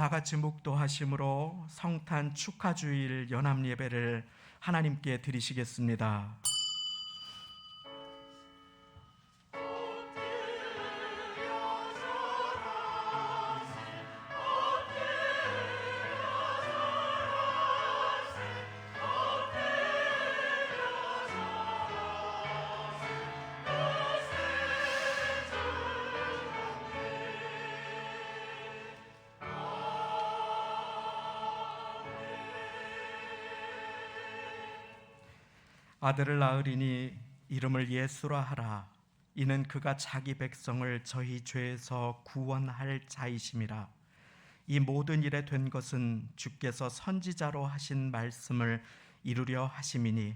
다 같이 묵도하심으로 성탄 축하주일 연합예배를 하나님께 드리시겠습니다. 아들을 낳으리니 이름을 예수라 하라. 이는 그가 자기 백성을 저희 죄에서 구원할 자이심이라. 이 모든 일에 된 것은 주께서 선지자로 하신 말씀을 이루려 하심이니,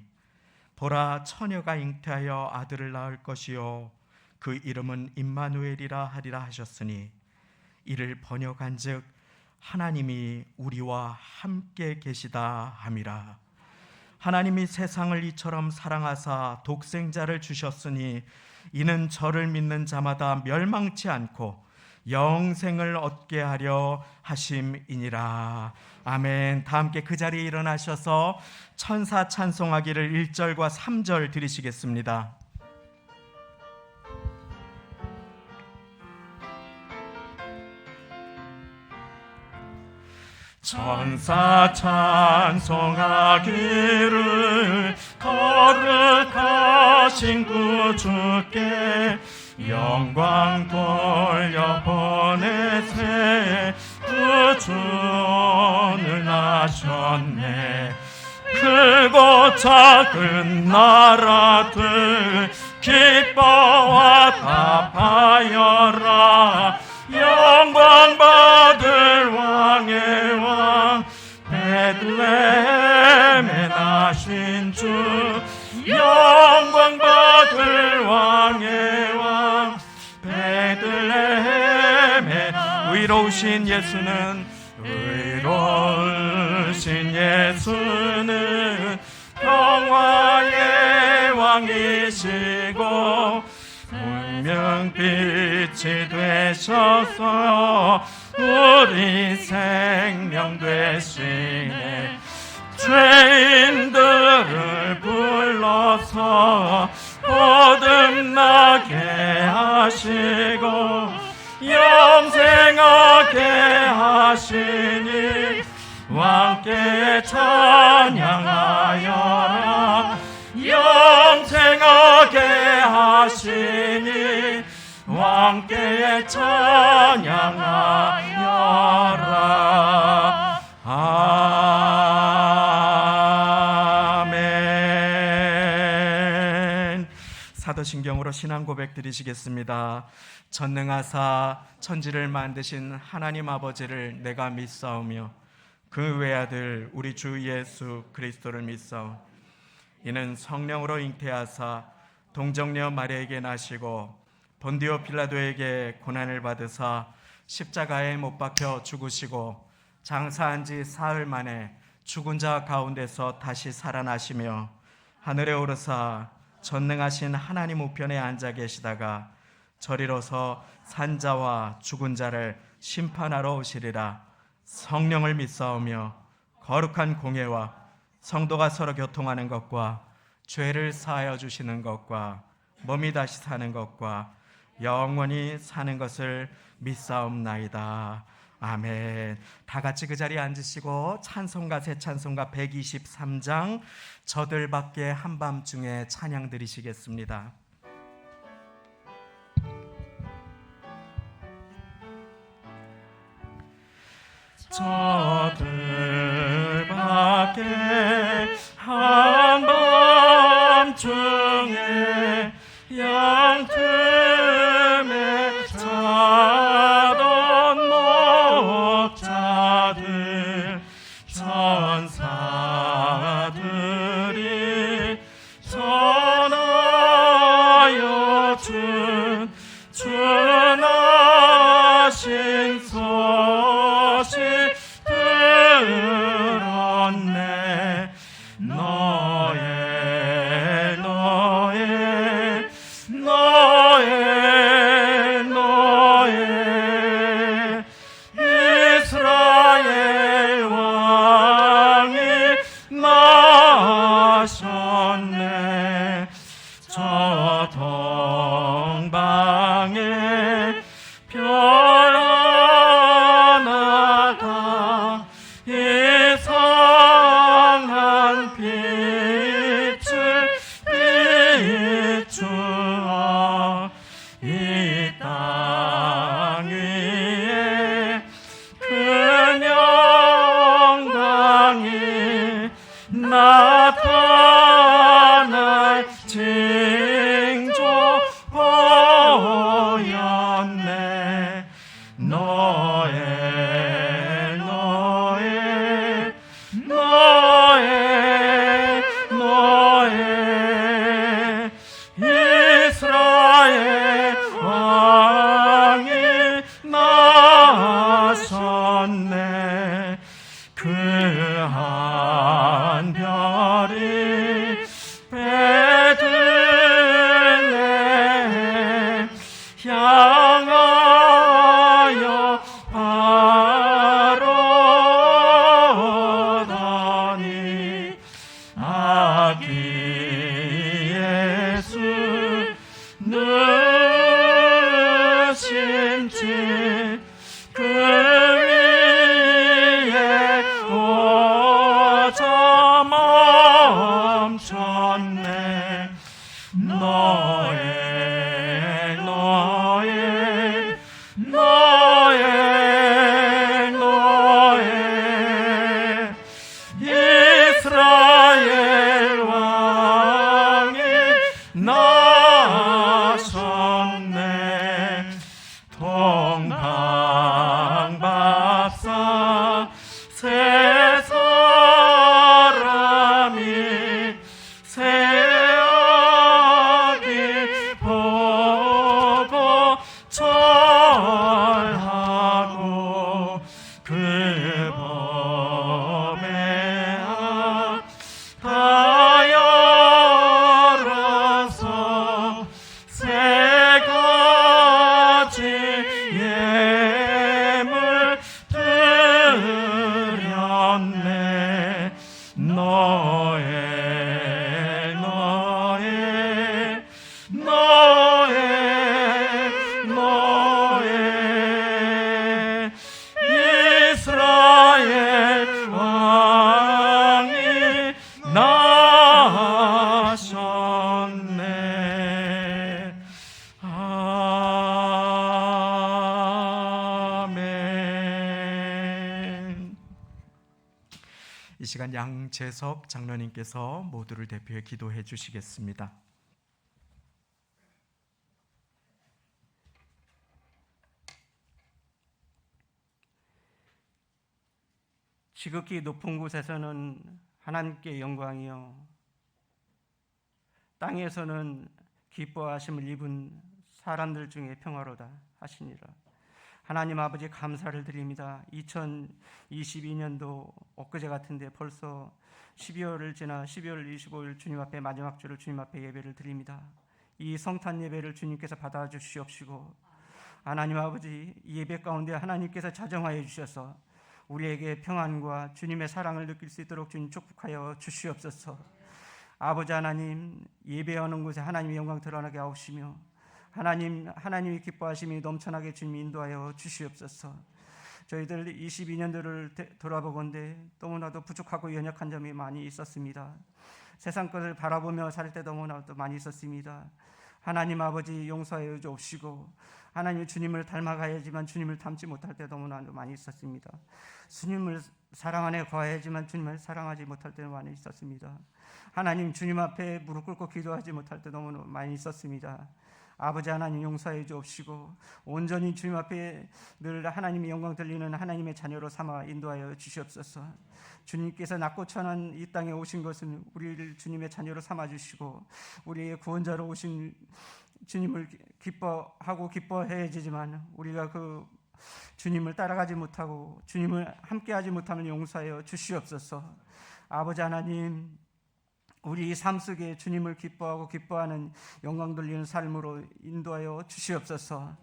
보라, 처녀가 잉태하여 아들을 낳을 것이요 그 이름은 임마누엘이라 하리라 하셨으니, 이를 번역한즉 하나님이 우리와 함께 계시다 함이라. 하나님이 세상을 이처럼 사랑하사 독생자를 주셨으니 이는 저를 믿는 자마다 멸망치 않고 영생을 얻게 하려 하심이니라. 아멘. 다 함께 그 자리에 일어나셔서 천사 찬송하기를 1절과 3절 드리시겠습니다. 천사 찬송하기를 거룩하신 구주께 영광 돌려보내세. 구주를 나셨네. 크고 작은 나라들 기뻐와 답하여라. 영광 받을 왕의 왕 베들레헴에 나신 주. 영광 받을 왕의 왕 베들레헴에. 의로우신 예수는 평화의 왕이시고 운명빛이 되셔서 우리 생명 되시네. 죄인들을 불러서 거듭나게 하시고 영생하게 하시니 왕께 찬양하여라. 영생하게 하시니 왕께 찬양하여라. 아멘. 사도신경으로 신앙 고백 드리시겠습니다. 전능하사 천지를 만드신 하나님 아버지를 내가 믿사오며 그 외아들 우리 주 예수 그리스도를 믿사오. 이는 성령으로 잉태하사 동정녀 마리아에게 나시고 본디오 빌라도에게 고난을 받으사 십자가에 못 박혀 죽으시고 장사한 지 사흘 만에 죽은 자 가운데서 다시 살아나시며 하늘에 오르사 전능하신 하나님 우편에 앉아 계시다가 저리로서 산자와 죽은 자를 심판하러 오시리라. 성령을 믿사오며 거룩한 공예와 성도가 서로 교통하는 것과 죄를 사하여 주시는 것과 몸이 다시 사는 것과 영원히 사는 것을 믿사옵나이다. 아멘. 다 같이 그 자리에 앉으시고 찬송가 새 찬송가 123장 저들 밖에 한밤중에 찬양 드리시겠습니다. 저들 밖에 한밤중에 양틈에 자던 목자들 천사들이 전하여 준 주나신 소식 들었네. 그 한 별이 베들레헴 향하여 바로다니 아기 예수 누신지 그 위에 오자 멈췄네. 너의 이스라엘 왕이 나셨네. 동방박사 세 사람이 새아기 보고 절하고 그 법에 다 열어서 세 가지 예물 드렸네. 너의 이스라엘 왕이 나셨네. 아멘. 이 시간 양재석 장로님께서 모두를 대표해 기도해 주시겠습니다. 지극히 높은 곳에서는 하나님께 영광이요, 땅에서는 기뻐하심을 입은 사람들 중에 평화로다 하시니라. 하나님 아버지 감사를 드립니다. 2022년도 엊그제 같은데 벌써 12월을 지나 12월 25일 주님 앞에 마지막 주를 주님 앞에 예배를 드립니다. 이 성탄 예배를 주님께서 받아주시옵시고, 하나님 아버지 이 예배 가운데 하나님께서 자정하여 주셔서 우리에게 평안과 주님의 사랑을 느낄 수 있도록 주님 축복하여 주시옵소서. 아버지 하나님, 예배하는 곳에 하나님의 영광 드러나게 하옵시며 하나님이 기뻐하심이 넘쳐나게 주님 인도하여 주시옵소서. 저희들 22년도를 돌아보건대 너무나도 부족하고 연약한 점이 많이 있었습니다. 세상 것을 바라보며 살 때 너무나도 많이 있었습니다. 하나님 아버지 용서하여 주옵시고, 하나님 주님을 닮아가야지만 주님을 닮지 못할 때 너무나도 많이 있었습니다. 주님을 사랑 안에 거해야지만 주님을 사랑하지 못할 때 많이 있었습니다. 하나님 주님 앞에 무릎 꿇고 기도하지 못할 때 너무 많이 있었습니다. 아버지 하나님 용서해 주옵시고, 온전히 주님 앞에 늘 하나님의 영광 들리는 하나님의 자녀로 삼아 인도하여 주시옵소서. 주님께서 낮고 천한 이 땅에 오신 것은 우리를 주님의 자녀로 삼아 주시고, 우리의 구원자로 오신 주님을 기뻐하고 기뻐해야지만 우리가 그 주님을 따라가지 못하고 주님을 함께하지 못하면 용서하여 주시옵소서. 아버지 하나님, 우리 삶 속에 주님을 기뻐하고 기뻐하는 영광 돌리는 삶으로 인도하여 주시옵소서.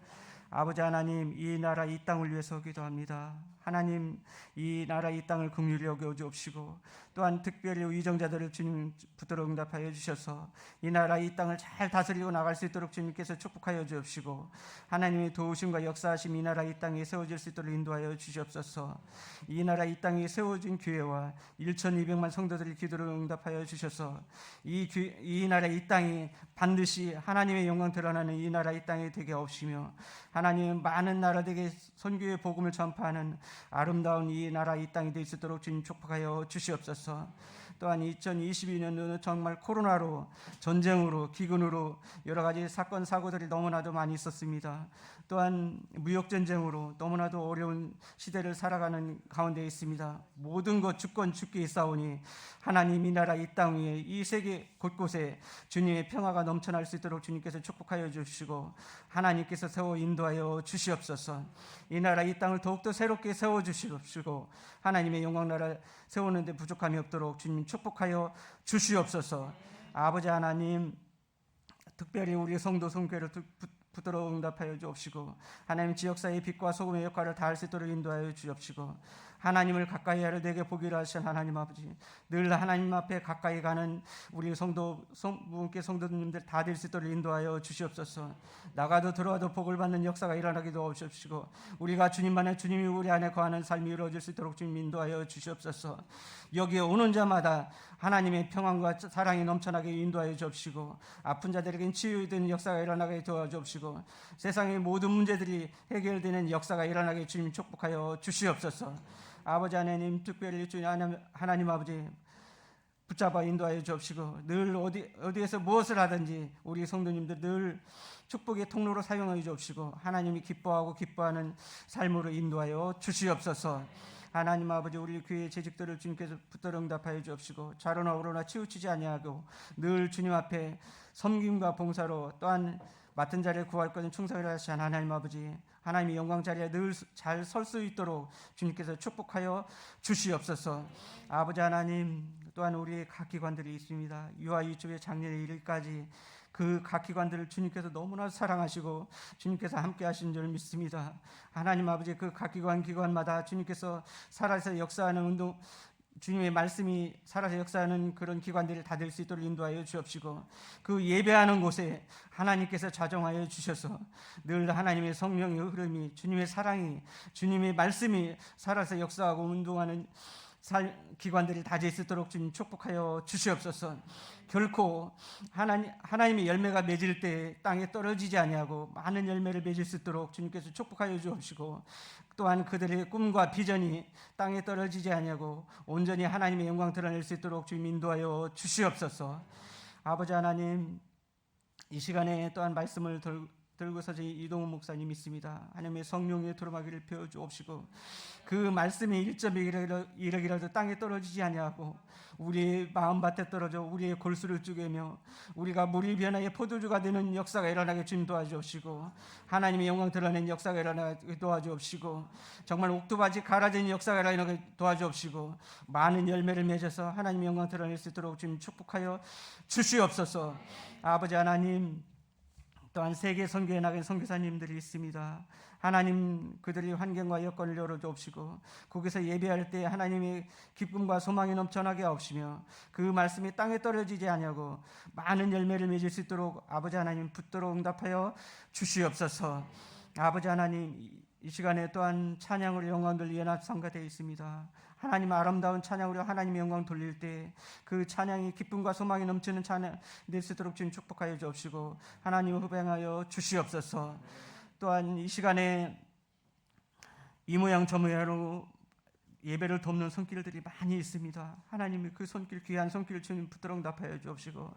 아버지 하나님, 이 나라 이 땅을 위해서 기도합니다. 하나님, 이 나라 이 땅을 긍휼히 여겨 주옵시고, 또한 특별히 위정자들을 주님 붙들어 응답하여 주셔서 이 나라 이 땅을 잘 다스리고 나갈 수 있도록 주님께서 축복하여 주옵시고, 하나님의 도우심과 역사하심 이 나라 이 땅에 세워질 수 있도록 인도하여 주시옵소서. 이 나라 이 땅에 세워진 교회와 1200만 성도들의 기도를 응답하여 주셔서 이 나라 이 땅이 반드시 하나님의 영광 드러나는 이 나라 이 땅이 되게 하옵시며, 하나님 많은 나라들에게 선교의 복음을 전파하는 아름다운 이 나라 이 땅이 될 수 있도록 주님 축복하여 주시옵소서. 또한 2022년도는 정말 코로나로, 전쟁으로, 기근으로 여러 가지 사건 사고들이 너무나도 많이 있었습니다. 또한 무역전쟁으로 너무나도 어려운 시대를 살아가는 가운데 있습니다. 모든 것 주권 주께 있사오니 하나님 이 나라 이 땅 위에 이 세계 곳곳에 주님의 평화가 넘쳐날 수 있도록 주님께서 축복하여 주시고, 하나님께서 세워 인도하여 주시옵소서. 이 나라 이 땅을 더욱더 새롭게 세워주시옵시고 하나님의 영광나라 세우는데 부족함이 없도록 주님 축복하여 주시옵소서. 아버지 하나님, 특별히 우리 성도 성교회를 붙들어 응답하여 주옵시고 하나님 지역사회의 빛과 소금의 역할을 다할 수 있도록 인도하여 주옵시고 하나님을 가까이 하려 내게 보기를 하신 하나님 아버지, 늘 하나님 앞에 가까이 가는 우리 성도분께 성도님들 다 될 수 있도록 인도하여 주시옵소서. 나가도 들어와도 복을 받는 역사가 일어나기도 하옵시고 우리가 주님만의 주님이 우리 안에 거하는 삶이 이루어질 수 있도록 주님 인도하여 주시옵소서. 여기에 오는 자마다 하나님의 평안과 사랑이 넘쳐나게 인도하여 주옵시고 아픈 자들에겐 치유되는 역사가 일어나게 도와주옵시고 세상의 모든 문제들이 해결되는 역사가 일어나게 주님 축복하여 주시옵소서. 아버지 하나님, 특별히 주님 하나님 아버지 붙잡아 인도하여 주옵시고 늘 어디에서 무엇을 하든지 우리 성도님들 늘 축복의 통로로 사용하여 주옵시고 하나님이 기뻐하고 기뻐하는 삶으로 인도하여 주시옵소서. 하나님 아버지, 우리 교회의 재직들을 주님께서 붙들어 응답하여 주옵시고 좌로나 우로나 치우치지 아니하고 늘 주님 앞에 섬김과 봉사로 또한 맡은 자리에 구할 것은 충성을 하시는 하나님 아버지, 하나님의 영광 자리에 늘 잘 설 수 있도록 주님께서 축복하여 주시옵소서. 아버지 하나님, 또한 우리의 각 기관들이 있습니다. 유아 유치부의 작년의 일일까지 그 각 기관들을 주님께서 너무나 사랑하시고 주님께서 함께 하신 줄 믿습니다. 하나님 아버지, 그 각 기관마다 주님께서 살아서 역사하는 운동, 주님의 말씀이 살아서 역사하는 그런 기관들을 다 될 수 있도록 인도하여 주옵시고 그 예배하는 곳에 하나님께서 좌정하여 주셔서 늘 하나님의 성령의 흐름이, 주님의 사랑이, 주님의 말씀이 살아서 역사하고 운동하는 기관들이 다 될 수 있도록 주님 축복하여 주시옵소서. 결코 하나님의 열매가 맺을 때 땅에 떨어지지 아니하고 많은 열매를 맺을 수 있도록 주님께서 축복하여 주옵시고 또한 그들의 꿈과 비전이 땅에 떨어지지 아니하고 온전히 하나님의 영광 드러낼 수 있도록 주님 인도하여 주시옵소서. 아버지 하나님, 이 시간에 또한 말씀을 들고서 이동훈 목사님 있습니다. 하나님의 성령의 두루마기를 펴 주옵시고 그 말씀이 1.1이라도 땅에 떨어지지 아니하고 우리의 마음밭에 떨어져 우리의 골수를 쪼개며 우리가 물이 변화의 포도주가 되는 역사가 일어나게 주님 도와주옵시고 하나님의 영광 드러내는 역사가 일어나게 도와주옵시고 정말 옥토바지 갈아지는 역사가 일어나게 도와주옵시고 많은 열매를 맺어서 하나님의 영광 드러낼 수 있도록 주님 축복하여 주시옵소서. 아버지 하나님, 또한 세계 선교에 나간 선교사님들이 있습니다. 하나님, 그들이 환경과 여건을 열어주옵시고 거기서 예배할 때 하나님의 기쁨과 소망이 넘쳐나게 하옵시며 그 말씀이 땅에 떨어지지 아니하고 많은 열매를 맺을 수 있도록 아버지 하나님 붙들어 응답하여 주시옵소서. 아버지 하나님, 이 시간에 또한 찬양으로 영광 돌릴 연합 성가되어 있습니다. 하나님 아름다운 찬양으로 하나님의 영광 돌릴 때 그 찬양이 기쁨과 소망이 넘치는 찬양 될 수 있도록 주님 축복하여 주옵시고 하나님 흡행하여 주시옵소서. 또한 이 시간에 이 모양 저 모양으로 예배를 돕는 손길들이 많이 있습니다. 하나님이 그 손길, 귀한 손길을 주님 붙들어 응답하여 주옵시고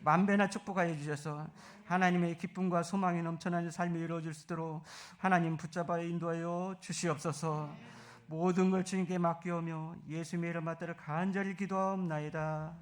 만배나 축복하여 주셔서 하나님의 기쁨과 소망이 넘쳐나는 삶이 이루어질 수 있도록 하나님 붙잡아 인도하여 주시옵소서. 모든 걸 주님께 맡기오며 예수님의 이름 받들어 간절히 기도하옵나이다.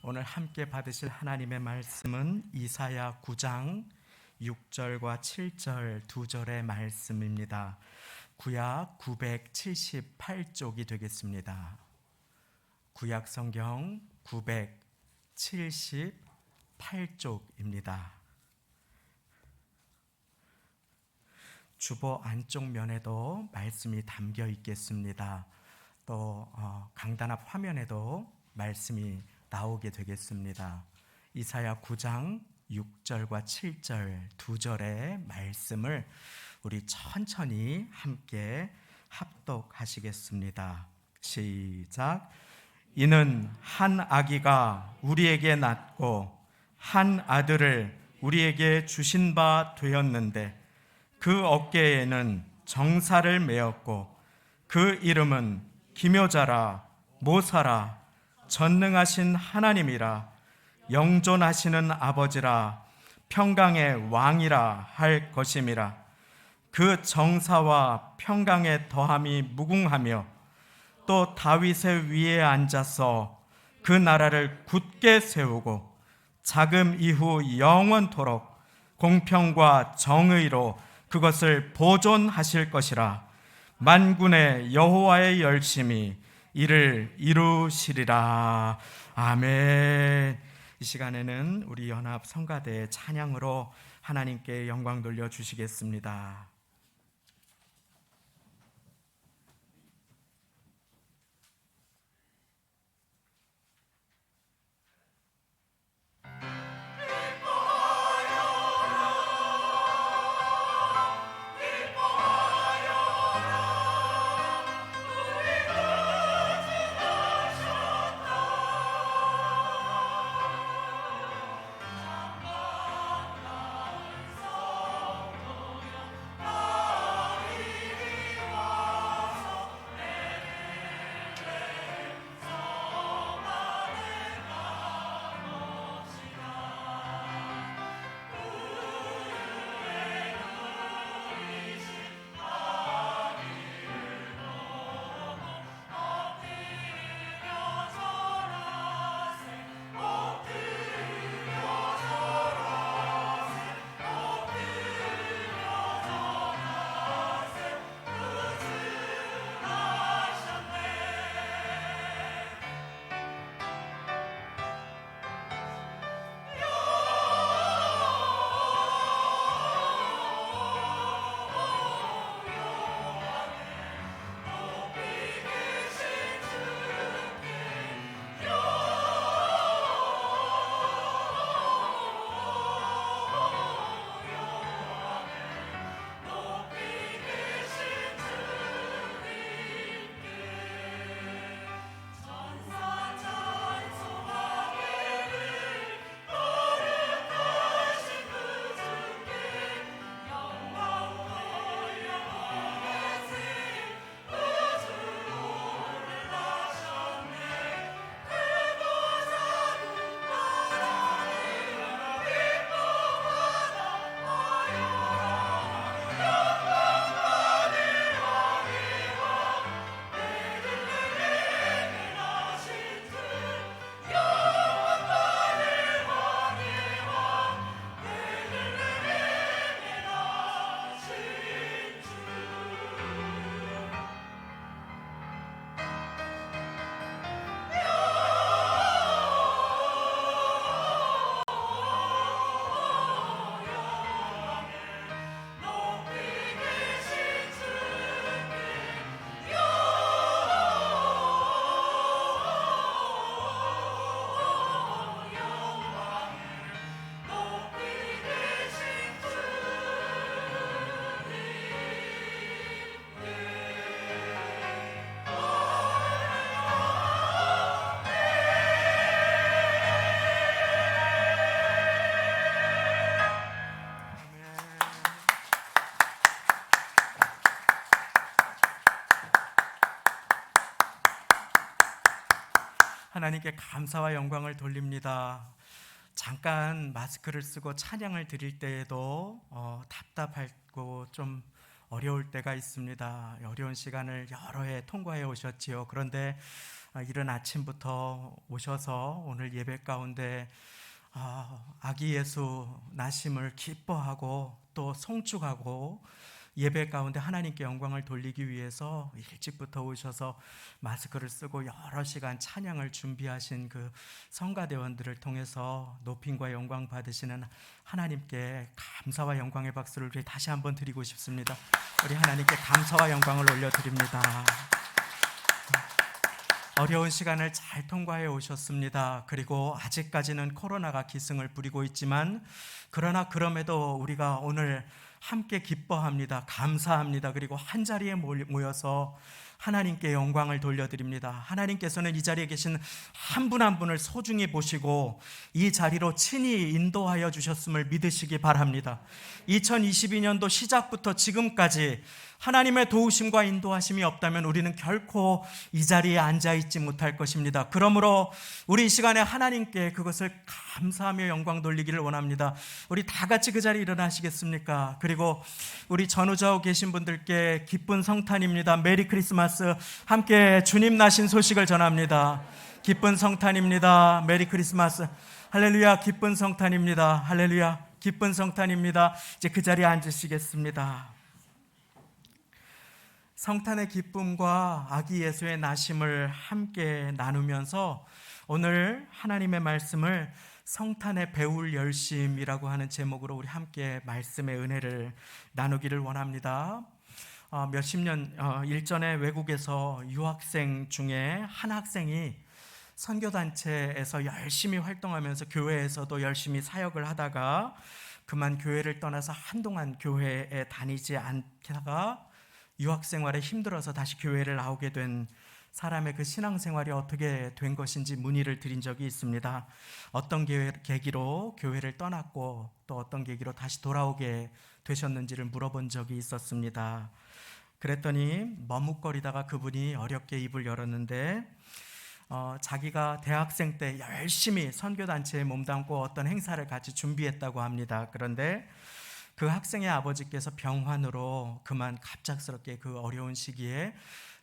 오늘 함께 받으실 하나님의 말씀은 이사야 9장 6절과 7절 두 절의 말씀입니다. 구약 978쪽이 되겠습니다. 구약 성경 978쪽입니다. 주보 안쪽 면에도 말씀이 담겨 있겠습니다. 또 강단 앞 화면에도 말씀이 나오게 되겠습니다. 이사야 9장 6절과 7절 두 절의 말씀을 우리 천천히 함께 합독하시겠습니다. 시작. 이는 한 아기가 우리에게 낳고 한 아들을 우리에게 주신 바 되었는데 그 어깨에는 정사를 메었고 그 이름은 기묘자라 모사라 전능하신 하나님이라 영존하시는 아버지라 평강의 왕이라 할 것임이라. 그 정사와 평강의 더함이 무궁하며 또 다윗의 위에 앉아서 그 나라를 굳게 세우고 자금 이후 영원토록 공평과 정의로 그것을 보존하실 것이라. 만군의 여호와의 열심히 이를 이루시리라. 아멘. 이 시간에는 우리 연합 성가대의 찬양으로 하나님께 영광 돌려주시겠습니다. 하나님께 감사와 영광을 돌립니다. 잠깐 마스크를 쓰고 찬양을 드릴 때에도 답답하고 좀 어려울 때가 있습니다. 어려운 시간을 여러 해 통과해 오셨지요. 그런데 이른 아침부터 오셔서 오늘 예배 가운데 아기 예수 나심을 기뻐하고 또 송축하고 예배 가운데 하나님께 영광을 돌리기 위해서 일찍부터 오셔서 마스크를 쓰고 여러 시간 찬양을 준비하신 그 성가대원들을 통해서 높임과 영광 받으시는 하나님께 감사와 영광의 박수를 우리 다시 한번 드리고 싶습니다. 우리 하나님께 감사와 영광을 올려드립니다. 어려운 시간을 잘 통과해 오셨습니다. 그리고 아직까지는 코로나가 기승을 부리고 있지만 그러나 그럼에도 우리가 오늘 함께 기뻐합니다. 감사합니다. 그리고 한 자리에 모여서 하나님께 영광을 돌려드립니다. 하나님께서는 이 자리에 계신 한 분 한 분을 소중히 보시고 이 자리로 친히 인도하여 주셨음을 믿으시기 바랍니다. 2022년도 시작부터 지금까지 하나님의 도우심과 인도하심이 없다면 우리는 결코 이 자리에 앉아있지 못할 것입니다. 그러므로 우리 이 시간에 하나님께 그것을 감사하며 영광 돌리기를 원합니다. 우리 다 같이 그 자리에 일어나시겠습니까? 그리고 우리 전후좌우 계신 분들께 기쁜 성탄입니다. 메리 크리스마스, 함께 주님 나신 소식을 전합니다. 기쁜 성탄입니다. 메리 크리스마스. 할렐루야. 기쁜 성탄입니다. 할렐루야. 기쁜 성탄입니다. 이제 그 자리에 앉으시겠습니다. 성탄의 기쁨과 아기 예수의 나심을 함께 나누면서 오늘 하나님의 말씀을 성탄의 배울 열심이라고 하는 제목으로 우리 함께 말씀의 은혜를 나누기를 원합니다. 몇십 년 일전에 외국에서 유학생 중에 한 학생이 선교단체에서 열심히 활동하면서 교회에서도 열심히 사역을 하다가 그만 교회를 떠나서 한동안 교회에 다니지 않다가 유학 생활에 힘들어서 다시 교회를 나오게 된 사람의 그 신앙생활이 어떻게 된 것인지 문의를 드린 적이 있습니다. 어떤 계기로 교회를 떠났고 또 어떤 계기로 다시 돌아오게 되셨는지를 물어본 적이 있었습니다. 그랬더니 머뭇거리다가 그분이 어렵게 입을 열었는데 자기가 대학생 때 열심히 선교단체에 몸담고 어떤 행사를 같이 준비했다고 합니다. 그런데 그 학생의 아버지께서 병환으로 그만 갑작스럽게 그 어려운 시기에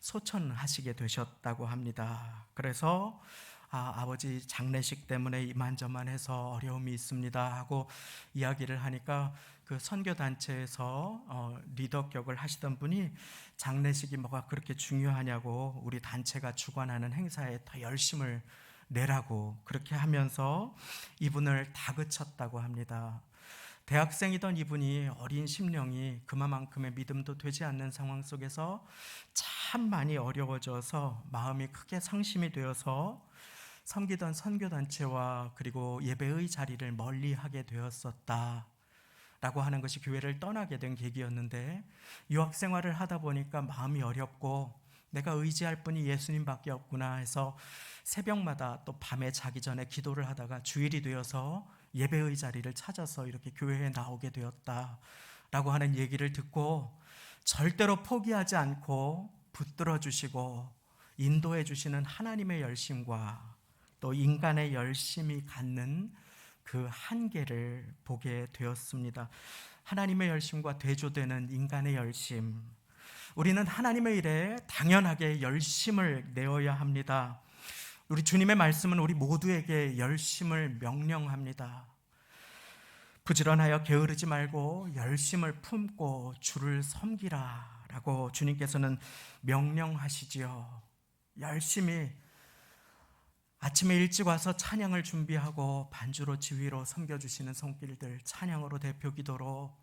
소천하시게 되셨다고 합니다. 그래서 아버지 장례식 때문에 이만저만해서 어려움이 있습니다 하고 이야기를 하니까 그 선교단체에서 리더격을 하시던 분이 장례식이 뭐가 그렇게 중요하냐고 우리 단체가 주관하는 행사에 더 열심을 내라고 그렇게 하면서 이분을 다그쳤다고 합니다. 대학생이던 이분이 어린 심령이 그만큼의 믿음도 되지 않는 상황 속에서 참 많이 어려워져서 마음이 크게 상심이 되어서 섬기던 선교단체와 그리고 예배의 자리를 멀리하게 되었었다 라고 하는 것이 교회를 떠나게 된 계기였는데 유학생활을 하다 보니까 마음이 어렵고 내가 의지할 분이 예수님밖에 없구나 해서 새벽마다 또 밤에 자기 전에 기도를 하다가 주일이 되어서 예배의 자리를 찾아서 이렇게 교회에 나오게 되었다라고 하는 얘기를 듣고 절대로 포기하지 않고 붙들어 주시고 인도해 주시는 하나님의 열심과 또 인간의 열심이 갖는 그 한계를 보게 되었습니다. 하나님의 열심과 대조되는 인간의 열심. 우리는 하나님의 일에 당연하게 열심을 내어야 합니다. 우리 주님의 말씀은 우리 모두에게 열심을 명령합니다. 부지런하여 게으르지 말고 열심을 품고 주를 섬기라 라고 주님께서는 명령하시지요. 열심히 아침에 일찍 와서 찬양을 준비하고 반주로 지휘로 섬겨주시는 손길들, 찬양으로 대표 기도로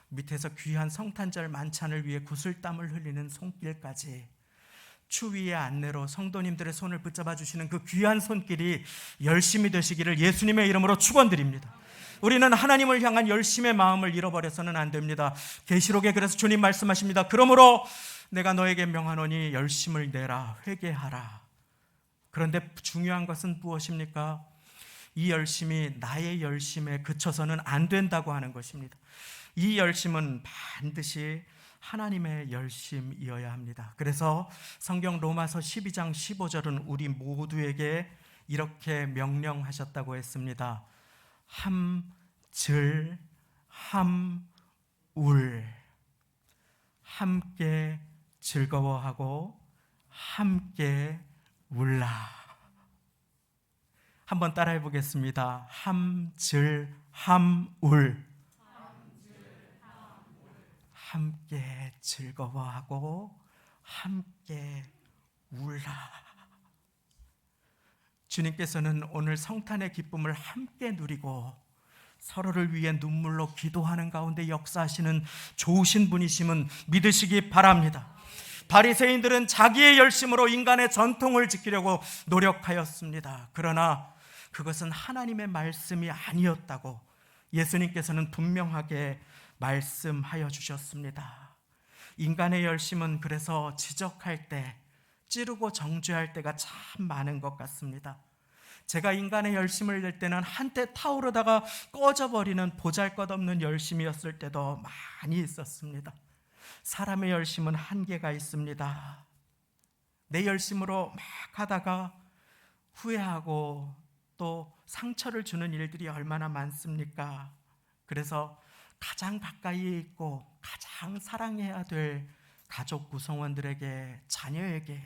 밑에서 귀한 성탄절 만찬을 위해 구슬땀을 흘리는 손길까지 추위의 안내로 성도님들의 손을 붙잡아 주시는 그 귀한 손길이 열심히 되시기를 예수님의 이름으로 축원드립니다. 우리는 하나님을 향한 열심의 마음을 잃어버려서는 안 됩니다. 계시록에 그래서 주님 말씀하십니다. 그러므로 내가 너에게 명하노니 열심을 내라, 회개하라. 그런데 중요한 것은 무엇입니까? 이 열심이 나의 열심에 그쳐서는 안 된다고 하는 것입니다. 이 열심은 반드시 하나님의 열심이어야 합니다. 그래서 성경 로마서 12장 15절은 우리 모두에게 이렇게 명령하셨다고 했습니다. 함즐 함울 함께 즐거워하고 함께 울라. 한번 따라해 보겠습니다. 함즐 함울 함께 즐거워하고 함께 울라. 주님께서는 오늘 성탄의 기쁨을 함께 누리고 서로를 위해 눈물로 기도하는 가운데 역사하시는 좋으신 분이심은 믿으시기 바랍니다. 바리새인들은 자기의 열심으로 인간의 전통을 지키려고 노력하였습니다. 그러나 그것은 하나님의 말씀이 아니었다고 예수님께서는 분명하게 말씀하여 주셨습니다. 인간의 열심은 그래서 지적할 때, 찌르고 정죄할 때가 참 많은 것 같습니다. 제가 인간의 열심을 낼 때는 한때 타오르다가 꺼져버리는 보잘것없는 열심이었을 때도 많이 있었습니다. 사람의 열심은 한계가 있습니다. 내 열심으로 막 하다가 후회하고 또 상처를 주는 일들이 얼마나 많습니까? 그래서 가장 가까이에 있고 가장 사랑해야 될 가족 구성원들에게, 자녀에게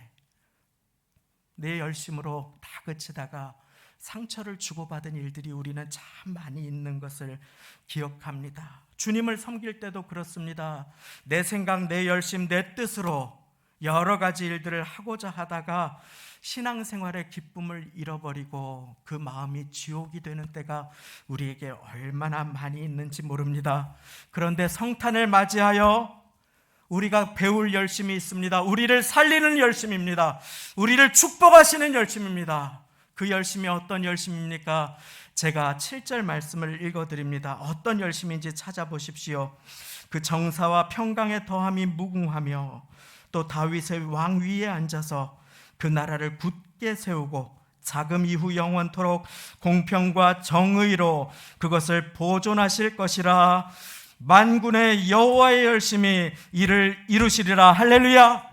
내 열심으로 다 그치다가 상처를 주고받은 일들이 우리는 참 많이 있는 것을 기억합니다. 주님을 섬길 때도 그렇습니다. 내 생각, 내 열심, 내 뜻으로 여러 가지 일들을 하고자 하다가 신앙생활의 기쁨을 잃어버리고 그 마음이 지옥이 되는 때가 우리에게 얼마나 많이 있는지 모릅니다. 그런데 성탄을 맞이하여 우리가 배울 열심이 있습니다. 우리를 살리는 열심입니다. 우리를 축복하시는 열심입니다. 그 열심이 어떤 열심입니까? 제가 7절 말씀을 읽어드립니다. 어떤 열심인지 찾아보십시오. 그 정사와 평강의 더함이 무궁하며 또 다윗의 왕 위에 앉아서 그 나라를 굳게 세우고 자금 이후 영원토록 공평과 정의로 그것을 보존하실 것이라. 만군의 여호와의 열심이 이를 이루시리라. 할렐루야.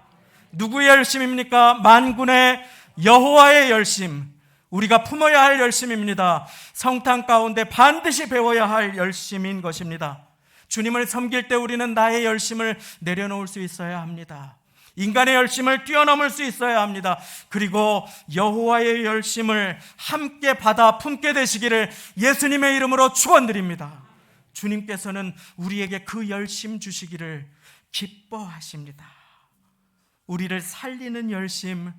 누구의 열심입니까? 만군의 여호와의 열심, 우리가 품어야 할 열심입니다. 성탄 가운데 반드시 배워야 할 열심인 것입니다. 주님을 섬길 때 우리는 나의 열심을 내려놓을 수 있어야 합니다. 인간의 열심을 뛰어넘을 수 있어야 합니다. 그리고 여호와의 열심을 함께 받아 품게 되시기를 예수님의 이름으로 축원드립니다. 주님께서는 우리에게 그 열심 주시기를 기뻐하십니다. 우리를 살리는 열심,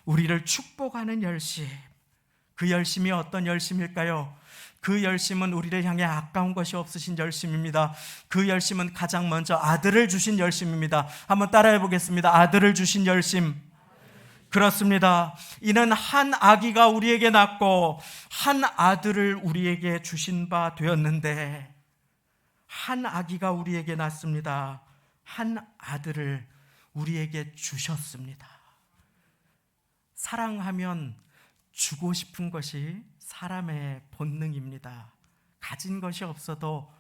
우리를 축복하는 열심, 그 열심이 어떤 열심일까요? 그 열심은 우리를 향해 아까운 것이 없으신 열심입니다. 그 열심은 가장 먼저 아들을 주신 열심입니다. 한번 따라해 보겠습니다. 아들을 주신 열심. 그렇습니다. 이는 한 아기가 우리에게 낳고 한 아들을 우리에게 주신 바 되었는데, 한 아기가 우리에게 낳습니다. 한 아들을 우리에게 주셨습니다. 사랑하면 주고 싶은 것이 사람의 본능입니다. 가진 것이 없어도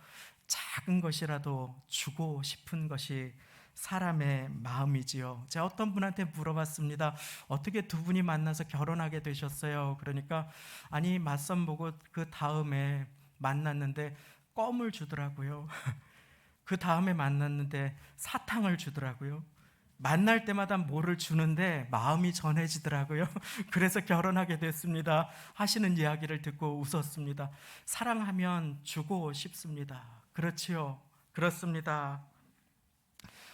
작은 것이라도 주고 싶은 것이 사람의 마음이지요. 제가 어떤 분한테 물어봤습니다. 어떻게 두 분이 만나서 결혼하게 되셨어요? 그러니까 아니 맞선 보고 그 다음에 만났는데 껌을 주더라고요. 그 다음에 만났는데 사탕을 주더라고요. 만날 때마다 뭐를 주는데 마음이 전해지더라고요. 그래서 결혼하게 됐습니다 하시는 이야기를 듣고 웃었습니다. 사랑하면 주고 싶습니다. 그렇지요? 그렇습니다.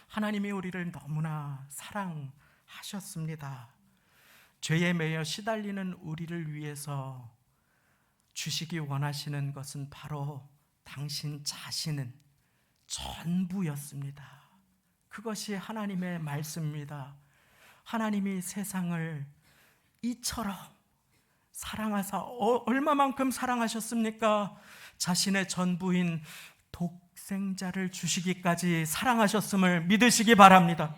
하나님이 우리를 너무나 사랑하셨습니다. 죄에 매여 시달리는 우리를 위해서 주시기 원하시는 것은 바로 당신 자신은 전부였습니다. 그것이 하나님의 말씀입니다. 하나님이 세상을 이처럼 사랑하사 얼마만큼 사랑하셨습니까? 자신의 전부인 독생자를 주시기까지 사랑하셨음을 믿으시기 바랍니다.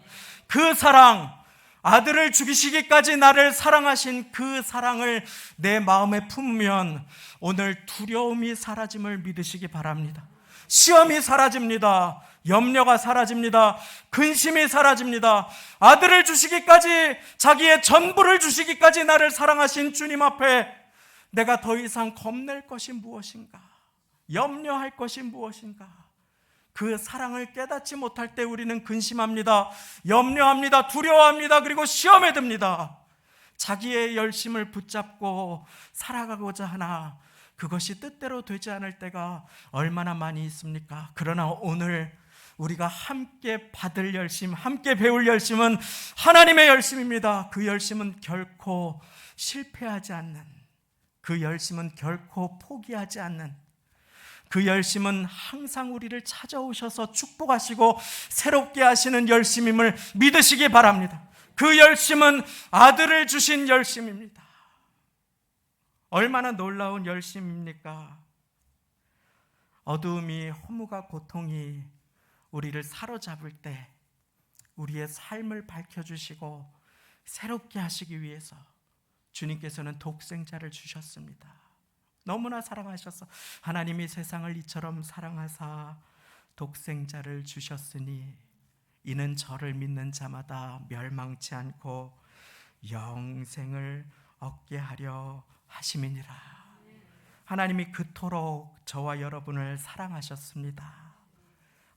그 사랑, 아들을 죽이시기까지 나를 사랑하신 그 사랑을 내 마음에 품으면 오늘 두려움이 사라짐을 믿으시기 바랍니다. 시험이 사라집니다. 염려가 사라집니다. 근심이 사라집니다. 아들을 주시기까지, 자기의 전부를 주시기까지 나를 사랑하신 주님 앞에 내가 더 이상 겁낼 것이 무엇인가? 염려할 것이 무엇인가? 그 사랑을 깨닫지 못할 때 우리는 근심합니다. 염려합니다. 두려워합니다. 그리고 시험에 듭니다. 자기의 열심을 붙잡고 살아가고자 하나 그것이 뜻대로 되지 않을 때가 얼마나 많이 있습니까? 그러나 오늘 우리가 함께 받을 열심, 함께 배울 열심은 하나님의 열심입니다. 그 열심은 결코 실패하지 않는, 그 열심은 결코 포기하지 않는, 그 열심은 항상 우리를 찾아오셔서 축복하시고 새롭게 하시는 열심임을 믿으시기 바랍니다. 그 열심은 아들을 주신 열심입니다. 얼마나 놀라운 열심입니까? 어두움이, 허무가, 고통이 우리를 사로잡을 때 우리의 삶을 밝혀주시고 새롭게 하시기 위해서 주님께서는 독생자를 주셨습니다. 너무나 사랑하셔서 하나님이 세상을 이처럼 사랑하사 독생자를 주셨으니 이는 저를 믿는 자마다 멸망치 않고 영생을 얻게 하려 하심이니라. 하나님이 그토록 저와 여러분을 사랑하셨습니다.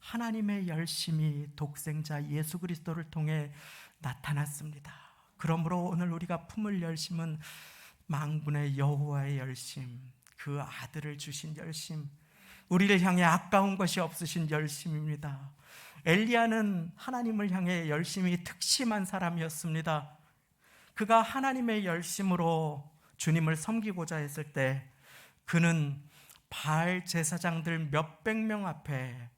하나님의 열심이 독생자 예수 그리스도를 통해 나타났습니다. 그러므로 오늘 우리가 품을 열심은 만군의 여호와의 열심, 그 아들을 주신 열심, 우리를 향해 아까운 것이 없으신 열심입니다. 엘리야는 하나님을 향해 열심히 특심한 사람이었습니다. 그가 하나님의 열심으로 주님을 섬기고자 했을 때 그는 바알 제사장들 몇백 명 앞에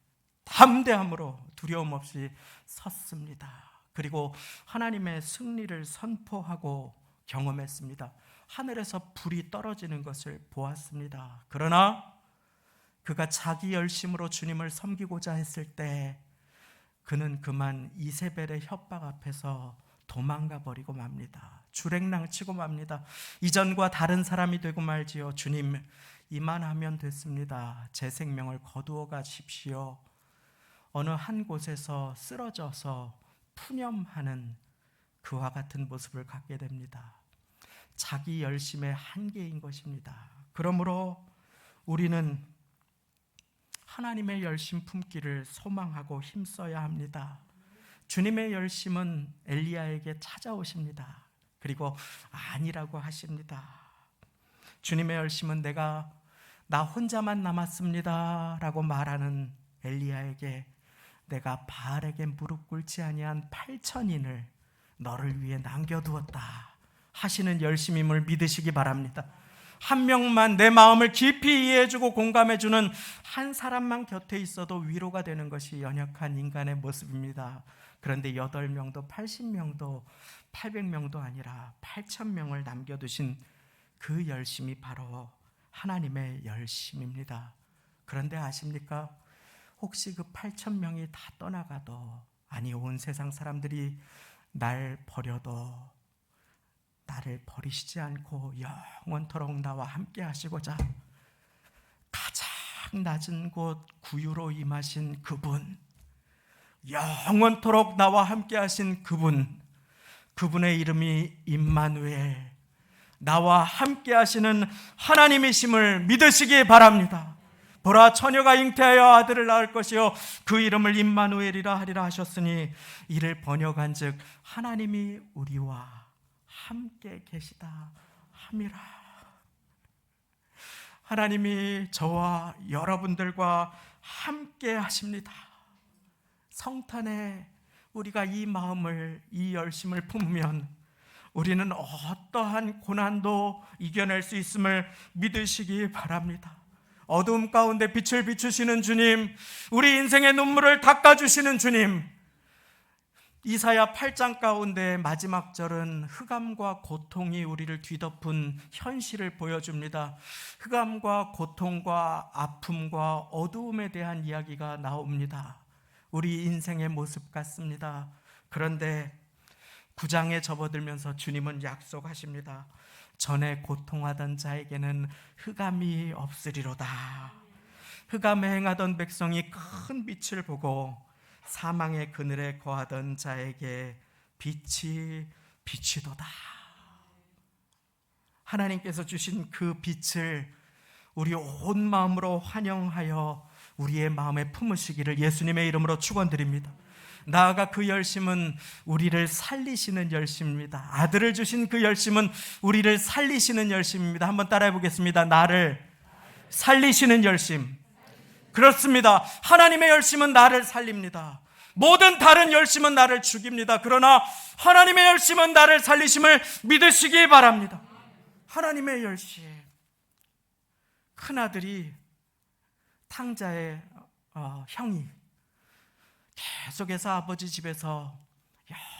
담대함으로 두려움 없이 섰습니다. 그리고 하나님의 승리를 선포하고 경험했습니다. 하늘에서 불이 떨어지는 것을 보았습니다. 그러나 그가 자기 열심으로 주님을 섬기고자 했을 때 그는 그만 이세벨의 협박 앞에서 도망가 버리고 맙니다. 주랭랑 치고 맙니다. 이전과 다른 사람이 되고 말지요. 주님, 이만하면 됐습니다. 제 생명을 거두어 가십시오. 어느 한 곳에서 쓰러져서 푸념하는 그와 같은 모습을 갖게 됩니다. 자기 열심의 한계인 것입니다. 그러므로 우리는 하나님의 열심 품기를 소망하고 힘써야 합니다. 주님의 열심은 엘리야에게 찾아오십니다. 그리고 아니라고 하십니다. 주님의 열심은 나 혼자만 남았습니다 라고 말하는 엘리야에게 내가 바알에게 무릎 꿇지 아니한 8,000인을 너를 위해 남겨두었다 하시는 열심임을 믿으시기 바랍니다. 한 명만 내 마음을 깊이 이해해주고 공감해주는 한 사람만 곁에 있어도 위로가 되는 것이 연약한 인간의 모습입니다. 그런데 8명도 80명도 800명도 아니라 8,000명을 남겨두신 그 열심이 바로 하나님의 열심입니다. 그런데 아십니까? 혹시 그 8,000명이 다 떠나가도, 아니 온 세상 사람들이 날 버려도 나를 버리시지 않고 영원토록 나와 함께 하시고자 가장 낮은 곳 구유로 임하신 그분, 영원토록 나와 함께 하신 그분의 이름이 임마누엘, 나와 함께 하시는 하나님이심을 믿으시기 바랍니다. 보라, 처녀가 잉태하여 아들을 낳을 것이요 그 이름을 임마누엘이라 하리라 하셨으니 이를 번역한즉 하나님이 우리와 함께 계시다 함이라. 하나님이 저와 여러분들과 함께 하십니다. 성탄에 우리가 이 마음을, 이 열심을 품으면 우리는 어떠한 고난도 이겨낼 수 있음을 믿으시기 바랍니다. 어두움 가운데 빛을 비추시는 주님, 우리 인생의 눈물을 닦아주시는 주님, 이사야 8장 가운데 마지막 절은 흑암과 고통이 우리를 뒤덮은 현실을 보여줍니다. 흑암과 고통과 아픔과 어두움에 대한 이야기가 나옵니다. 우리 인생의 모습 같습니다. 그런데 9장에 접어들면서 주님은 약속하십니다. 전에 고통하던 자에게는 흑암이 없으리로다. 흑암에 행하던 백성이 큰 빛을 보고 사망의 그늘에 거하던 자에게 빛이 비치도다. 하나님께서 주신 그 빛을 우리 온 마음으로 환영하여 우리의 마음에 품으시기를 예수님의 이름으로 축원드립니다. 나아가 그 열심은 우리를 살리시는 열심입니다. 아들을 주신 그 열심은 우리를 살리시는 열심입니다. 한번 따라해 보겠습니다. 나를 살리시는 열심. 그렇습니다. 하나님의 열심은 나를 살립니다. 모든 다른 열심은 나를 죽입니다. 그러나 하나님의 열심은 나를 살리심을 믿으시기 바랍니다. 하나님의 열심. 큰아들이 탕자의 형이 계속해서 아버지 집에서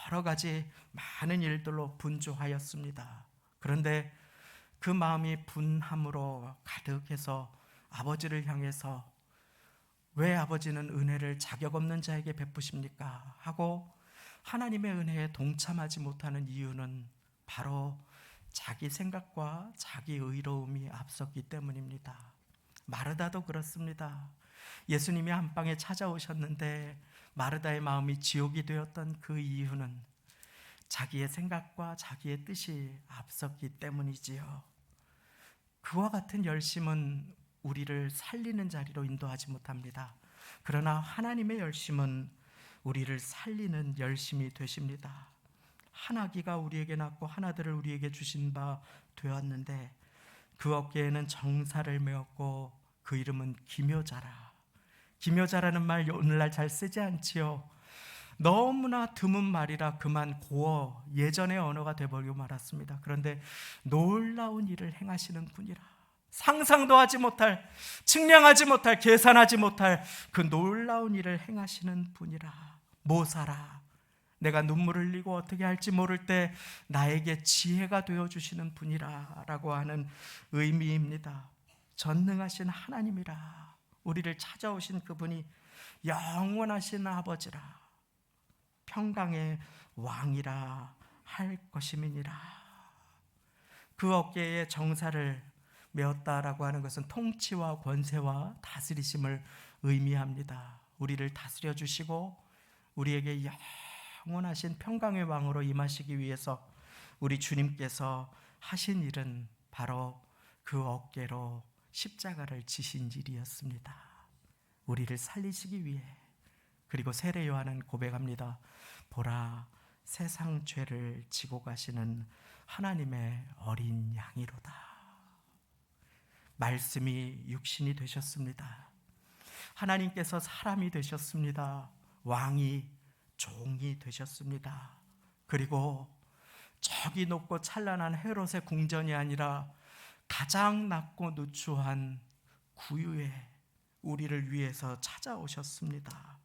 여러 가지 많은 일들로 분주하였습니다. 그런데 그 마음이 분함으로 가득해서 아버지를 향해서 왜 아버지는 은혜를 자격 없는 자에게 베푸십니까? 하고 하나님의 은혜에 동참하지 못하는 이유는 바로 자기 생각과 자기 의로움이 앞섰기 때문입니다. 마르다도 그렇습니다. 예수님이 안방에 찾아오셨는데 마르다의 마음이 지옥이 되었던 그 이유는 자기의 생각과 자기의 뜻이 앞섰기 때문이지요. 그와 같은 열심은 우리를 살리는 자리로 인도하지 못합니다. 그러나 하나님의 열심은 우리를 살리는 열심이 되십니다. 한 아기가 우리에게 낳고 한 아들을 우리에게 주신 바 되었는데 그 어깨에는 정사를 메었고 그 이름은 기묘자라. 기묘자라는 말 오늘날 잘 쓰지 않지요. 너무나 드문 말이라 그만 고어 예전의 언어가 되버리고 말았습니다. 그런데 놀라운 일을 행하시는 분이라. 상상도 하지 못할, 측량하지 못할, 계산하지 못할 그 놀라운 일을 행하시는 분이라. 모사라. 내가 눈물을 흘리고 어떻게 할지 모를 때 나에게 지혜가 되어주시는 분이라 라고 하는 의미입니다. 전능하신 하나님이라. 우리를 찾아오신 그분이 영원하신 아버지라. 평강의 왕이라 할 것임이니라. 그 어깨에 정사를 메었다라고 하는 것은 통치와 권세와 다스리심을 의미합니다. 우리를 다스려 주시고 우리에게 영원하신 평강의 왕으로 임하시기 위해서 우리 주님께서 하신 일은 바로 그 어깨로 십자가를 지신 일이었습니다. 우리를 살리시기 위해. 그리고 세례 요한은 고백합니다. 보라, 세상 죄를 지고 가시는 하나님의 어린 양이로다. 말씀이 육신이 되셨습니다. 하나님께서 사람이 되셨습니다. 왕이 종이 되셨습니다. 그리고 저기 높고 찬란한 헤롯의 궁전이 아니라 가장 낮고 누추한 구유에 우리를 위해서 찾아오셨습니다.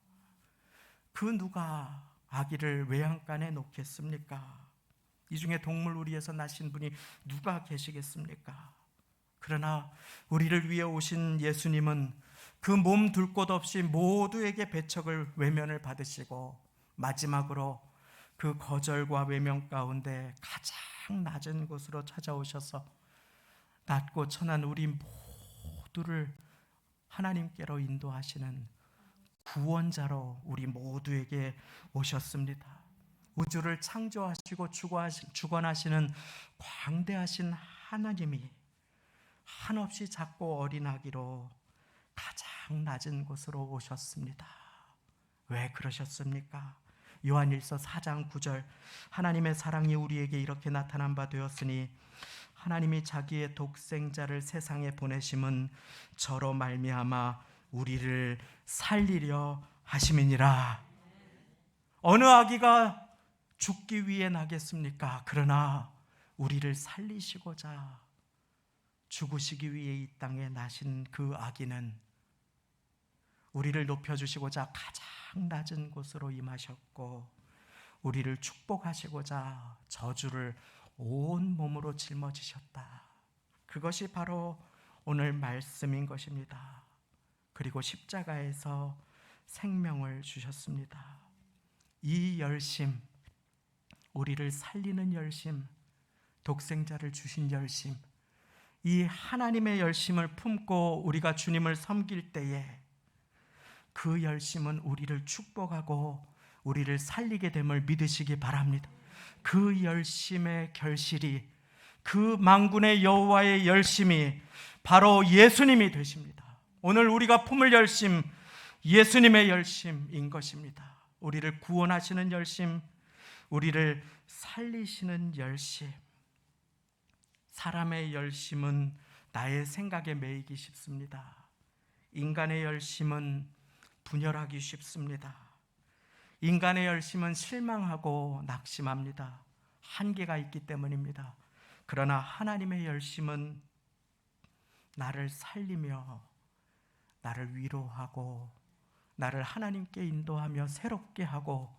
그 누가 아기를 외양간에 놓겠습니까? 이 중에 동물 우리에서 나신 분이 누가 계시겠습니까? 그러나 우리를 위해 오신 예수님은 그 몸 둘 곳 없이 모두에게 배척을 외면을 받으시고 마지막으로 그 거절과 외면 가운데 가장 낮은 곳으로 찾아오셔서 낮고 천한 우리 모두를 하나님께로 인도하시는 구원자로 우리 모두에게 오셨습니다. 우주를 창조하시고 주관하시는 광대하신 하나님이 한없이 작고 어린 아기로 가장 낮은 곳으로 오셨습니다. 왜 그러셨습니까? 요한일서 4장 9절 하나님의 사랑이 우리에게 이렇게 나타난 바 되었으니 하나님이 자기의 독생자를 세상에 보내심은 저로 말미암아 우리를 살리려 하심이니라. 어느 아기가 죽기 위해 나겠습니까? 그러나 우리를 살리시고자 죽으시기 위해 이 땅에 나신 그 아기는 우리를 높여주시고자 가장 낮은 곳으로 임하셨고 우리를 축복하시고자 저주를 온 몸으로 짊어지셨다. 그것이 바로 오늘 말씀인 것입니다. 그리고 십자가에서 생명을 주셨습니다. 이 열심, 우리를 살리는 열심, 독생자를 주신 열심, 이 하나님의 열심을 품고 우리가 주님을 섬길 때에 그 열심은 우리를 축복하고 우리를 살리게 됨을 믿으시기 바랍니다. 그 열심의 결실이, 그 만군의 여호와의 열심이 바로 예수님이 되십니다. 오늘 우리가 품을 열심, 예수님의 열심인 것입니다. 우리를 구원하시는 열심, 우리를 살리시는 열심. 사람의 열심은 나의 생각에 매이기 쉽습니다. 인간의 열심은 분열하기 쉽습니다. 인간의 열심은 실망하고 낙심합니다. 한계가 있기 때문입니다. 그러나 하나님의 열심은 나를 살리며 나를 위로하고 나를 하나님께 인도하며 새롭게 하고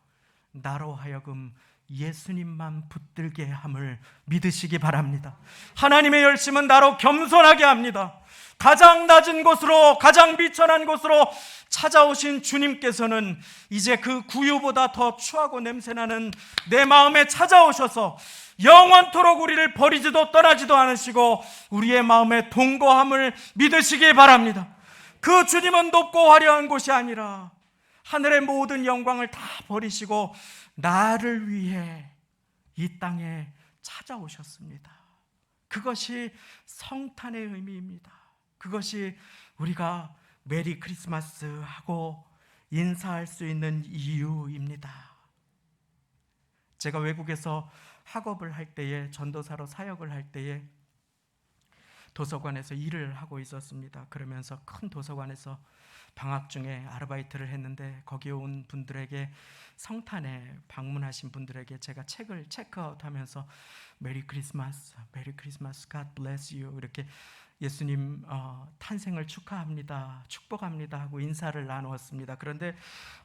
나로 하여금 예수님만 붙들게 함을 믿으시기 바랍니다. 하나님의 열심은 나로 겸손하게 합니다. 가장 낮은 곳으로, 가장 비천한 곳으로 찾아오신 주님께서는 이제 그 구유보다 더 추하고 냄새나는 내 마음에 찾아오셔서 영원토록 우리를 버리지도 떠나지도 않으시고 우리의 마음의 동거함을 믿으시기 바랍니다. 그 주님은 높고 화려한 곳이 아니라 하늘의 모든 영광을 다 버리시고 나를 위해 이 땅에 찾아오셨습니다. 그것이 성탄의 의미입니다. 그것이 우리가 메리 크리스마스 하고 인사할 수 있는 이유입니다. 제가 외국에서 학업을 할 때에, 전도사로 사역을 할 때에 도서관에서 일을 하고 있었습니다. 그러면서 큰 도서관에서 방학 중에 아르바이트를 했는데 거기에 온 분들에게, 성탄에 방문하신 분들에게 제가 책을 체크아웃하면서 메리 크리스마스, 메리 크리스마스, God bless you, 이렇게 예수님 탄생을 축하합니다, 축복합니다 하고 인사를 나누었습니다. 그런데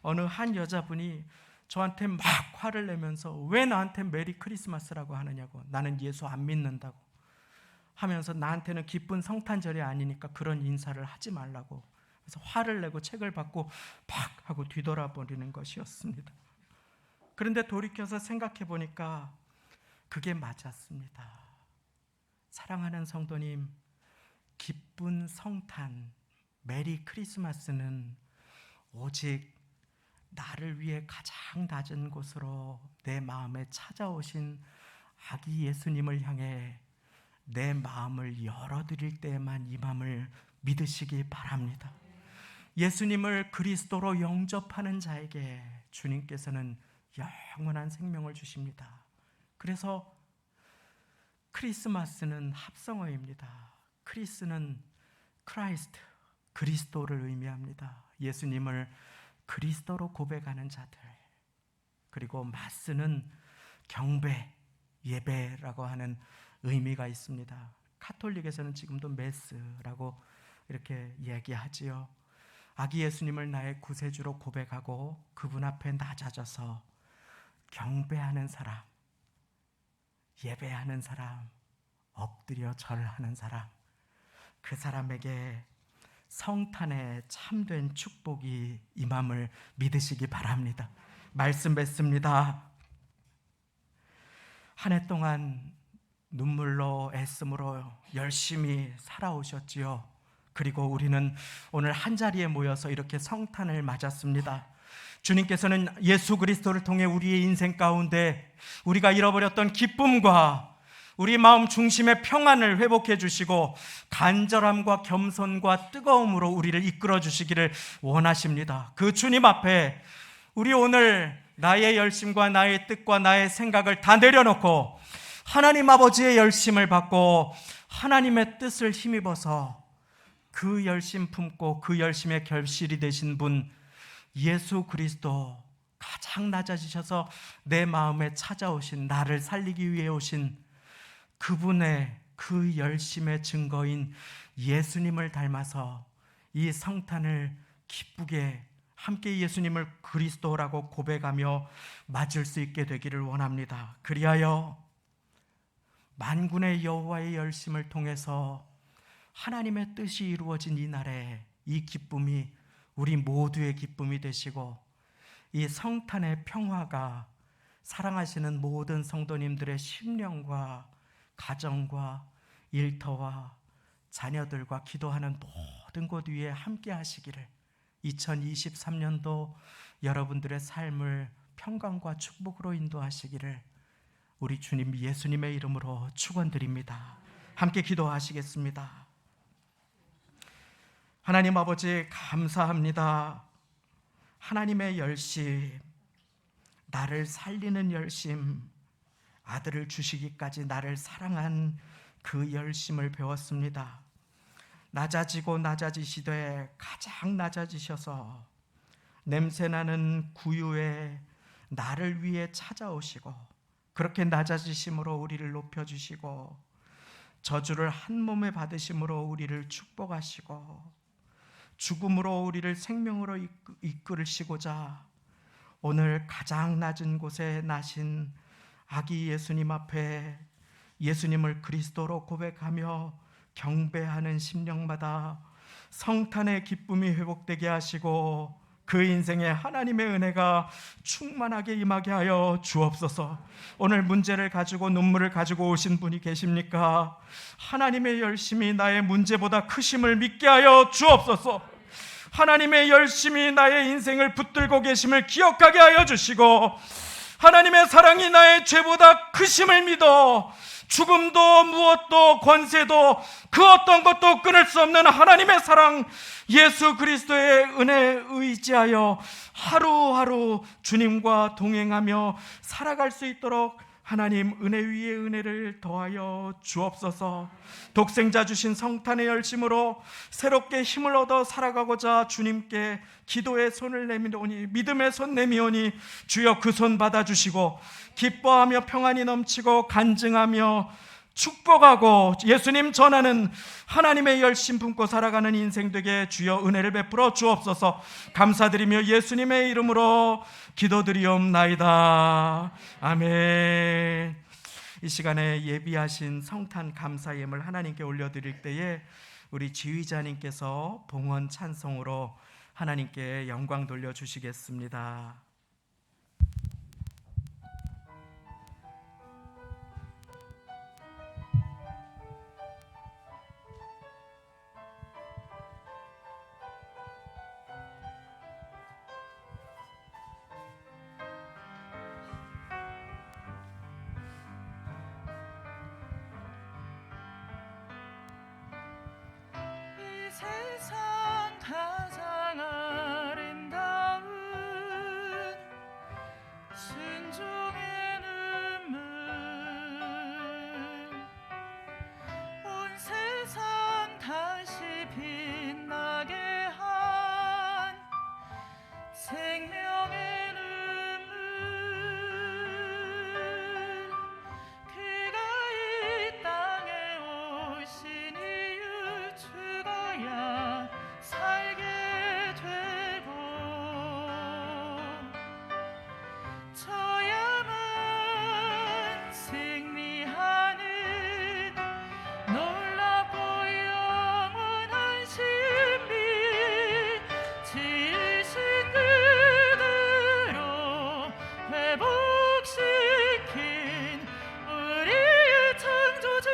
어느 한 여자분이 저한테 막 화를 내면서 왜 나한테 메리 크리스마스라고 하느냐고, 나는 예수 안 믿는다고 하면서 나한테는 기쁜 성탄절이 아니니까 그런 인사를 하지 말라고, 그래서 화를 내고 책을 받고 팍 하고 뒤돌아버리는 것이었습니다. 그런데 돌이켜서 생각해 보니까 그게 맞았습니다. 사랑하는 성도님, 기쁜 성탄, 메리 크리스마스는 오직 나를 위해 가장 낮은 곳으로 내 마음에 찾아오신 아기 예수님을 향해 내 마음을 열어드릴 때에만 임함을 믿으시기 바랍니다. 예수님을 그리스도로 영접하는 자에게 주님께서는 영원한 생명을 주십니다. 그래서 크리스마스는 합성어입니다. 크리스는 크라이스트, 그리스도를 의미합니다. 예수님을 그리스도로 고백하는 자들. 그리고 마스는 경배, 예배라고 하는 의미가 있습니다. 카톨릭에서는 지금도 메스라고 이렇게 얘기하지요. 아기 예수님을 나의 구세주로 고백하고 그분 앞에 낮아져서 경배하는 사람, 예배하는 사람, 엎드려 절하는 사람, 그 사람에게 성탄의 참된 축복이 임함을 믿으시기 바랍니다. 말씀 뵙습니다. 한 해 동안 눈물로 애씀으로 열심히 살아오셨지요. 그리고 우리는 오늘 한자리에 모여서 이렇게 성탄을 맞았습니다. 주님께서는 예수 그리스도를 통해 우리의 인생 가운데 우리가 잃어버렸던 기쁨과 우리 마음 중심의 평안을 회복해 주시고 간절함과 겸손과 뜨거움으로 우리를 이끌어 주시기를 원하십니다. 그 주님 앞에 우리 오늘 나의 열심과 나의 뜻과 나의 생각을 다 내려놓고 하나님 아버지의 열심을 받고 하나님의 뜻을 힘입어서 그 열심 품고 그 열심의 결실이 되신 분 예수 그리스도, 가장 낮아지셔서 내 마음에 찾아오신, 나를 살리기 위해 오신 그분의 그 열심의 증거인 예수님을 닮아서 이 성탄을 기쁘게 함께 예수님을 그리스도라고 고백하며 맞을 수 있게 되기를 원합니다. 그리하여 만군의 여호와의 열심을 통해서 하나님의 뜻이 이루어진 이 날에 이 기쁨이 우리 모두의 기쁨이 되시고 이 성탄의 평화가 사랑하시는 모든 성도님들의 심령과 가정과 일터와 자녀들과 기도하는 모든 곳 위에 함께 하시기를, 2023년도 여러분들의 삶을 평강과 축복으로 인도하시기를 우리 주님 예수님의 이름으로 축원드립니다. 함께 기도하시겠습니다. 하나님 아버지 감사합니다. 하나님의 열심, 나를 살리는 열심, 아들을 주시기까지 나를 사랑한 그 열심을 배웠습니다. 낮아지고 낮아지시되 가장 낮아지셔서 냄새나는 구유에 나를 위해 찾아오시고 그렇게 낮아지심으로 우리를 높여주시고 저주를 한 몸에 받으심으로 우리를 축복하시고 죽음으로 우리를 생명으로 이끌으시고자 오늘 가장 낮은 곳에 나신 아기 예수님 앞에 예수님을 그리스도로 고백하며 경배하는 심령마다 성탄의 기쁨이 회복되게 하시고 그 인생에 하나님의 은혜가 충만하게 임하게 하여 주옵소서. 오늘 문제를 가지고 눈물을 가지고 오신 분이 계십니까? 하나님의 열심이 나의 문제보다 크심을 믿게 하여 주옵소서. 하나님의 열심이 나의 인생을 붙들고 계심을 기억하게 하여 주시고 하나님의 사랑이 나의 죄보다 크심을 믿어 죽음도 무엇도 권세도 그 어떤 것도 끊을 수 없는 하나님의 사랑 예수 그리스도의 은혜에 의지하여 하루하루 주님과 동행하며 살아갈 수 있도록 하나님 은혜 위에 은혜를 더하여 주옵소서. 독생자 주신 성탄의 열심으로 새롭게 힘을 얻어 살아가고자 주님께 기도의 손을 내밀오니 믿음의 손 내미오니 주여 그 손 받아주시고 기뻐하며 평안이 넘치고 간증하며 축복하고 예수님 전하는 하나님의 열심 품고 살아가는 인생 되게 주여 은혜를 베풀어 주옵소서. 감사드리며 예수님의 이름으로 기도드리옵나이다. 아멘. 이 시간에 예비하신 성탄 감사 예물 하나님께 올려드릴 때에 우리 지휘자님께서 봉헌 찬송으로 하나님께 영광 돌려주시겠습니다. 세상 가장 아름다운 순종의 눈물 온 세상 다시 빛나게 한 생명의 눈물 그가 이 땅에 오신 이유 죽어야 살게 되고 저야만 승리하는 놀랍고 영원한 신비 지으신 그대로 회복시킨 우리의 창조주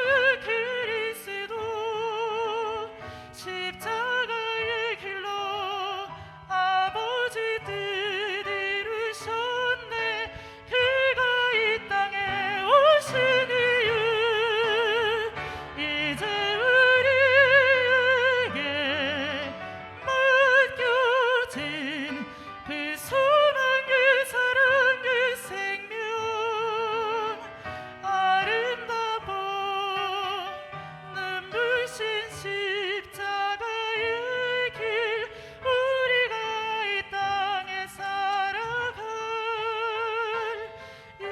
그리스도 십자가의 길로 아버지 뜻 이루셨네 그가 이 땅에 오신 이유 이제 우리에게 맡겨진 그 소망 그 사랑 그 생명 아름다워 눈부신 십자가의 길 우리가 이 땅에 살아갈 이유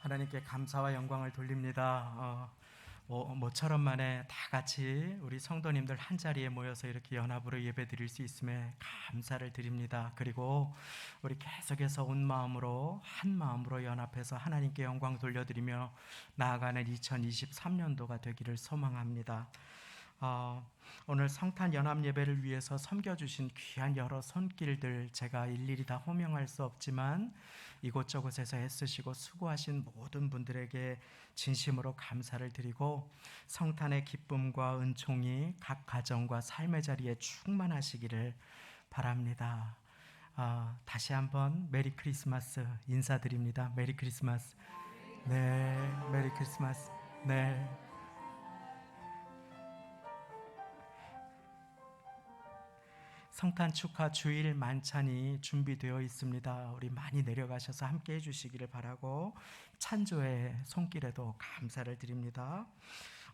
하나님께 감사와 영광을 돌립니다. 모처럼 만에 다 같이 우리 성도님들 한 자리에 모여서 이렇게 연합으로 예배 드릴 수 있음에 감사를 드립니다. 그리고 우리 계속해서 온 마음으로 한 마음으로 연합해서 하나님께 영광 돌려드리며 나아가는 2023년도가 되기를 소망합니다. 오늘 성탄 연합 예배를 위해서 섬겨주신 귀한 여러 손길들 제가 일일이 다 호명할 수 없지만 이곳저곳에서 애쓰시고 수고하신 모든 분들에게 진심으로 감사를 드리고 성탄의 기쁨과 은총이 각 가정과 삶의 자리에 충만하시기를 바랍니다. 다시 한번 메리 크리스마스 인사드립니다. 메리 크리스마스. 네, 메리 크리스마스. 네. 성탄 축하 주일 만찬이 준비되어 있습니다. 우리 많이 내려가셔서 함께 해주시기를 바라고 찬조의 손길에도 감사를 드립니다.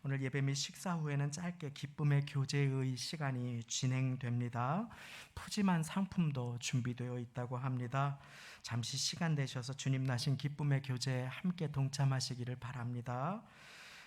오늘 예배 및 식사 후에는 짧게 기쁨의 교제의 시간이 진행됩니다. 푸짐한 상품도 준비되어 있다고 합니다. 잠시 시간 되셔서 주님 나신 기쁨의 교제에 함께 동참하시기를 바랍니다.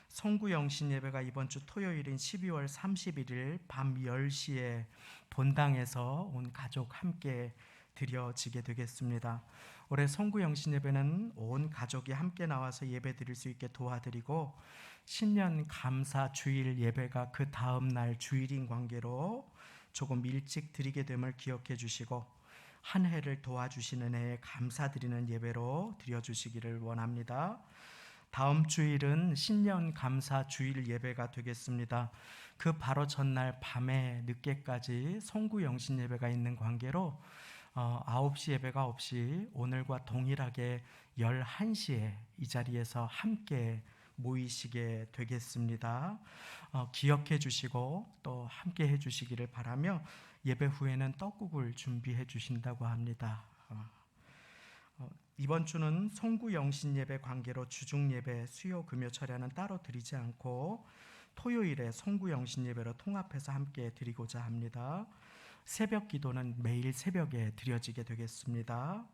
송구영신 예배가 이번 주 토요일인 12월 31일 밤 10시에 본당에서 온 가족 함께 드려지게 되겠습니다. 올해 송구영신 예배는 온 가족이 함께 나와서 예배 드릴 수 있게 도와드리고 신년 감사 주일 예배가 그 다음 날 주일인 관계로 조금 일찍 드리게 됨을 기억해 주시고 한 해를 도와주시는 해에 감사드리는 예배로 드려주시기를 원합니다. 다음 주일은 신년 감사 주일 예배가 되겠습니다. 그 바로 전날 밤에 늦게까지 송구영신 예배가 있는 관계로 9시 예배가 없이 오늘과 동일하게 11시에 이 자리에서 함께 모이시게 되겠습니다. 기억해 주시고 또 함께 해 주시기를 바라며 예배 후에는 떡국을 준비해 주신다고 합니다. 이번 주는 송구영신 예배 관계로 주중 예배, 수요, 금요 철야는 따로 드리지 않고 토요일에 송구영신 예배로 통합해서 함께 드리고자 합니다. 새벽 기도는 매일 새벽에 드려지게 되겠습니다.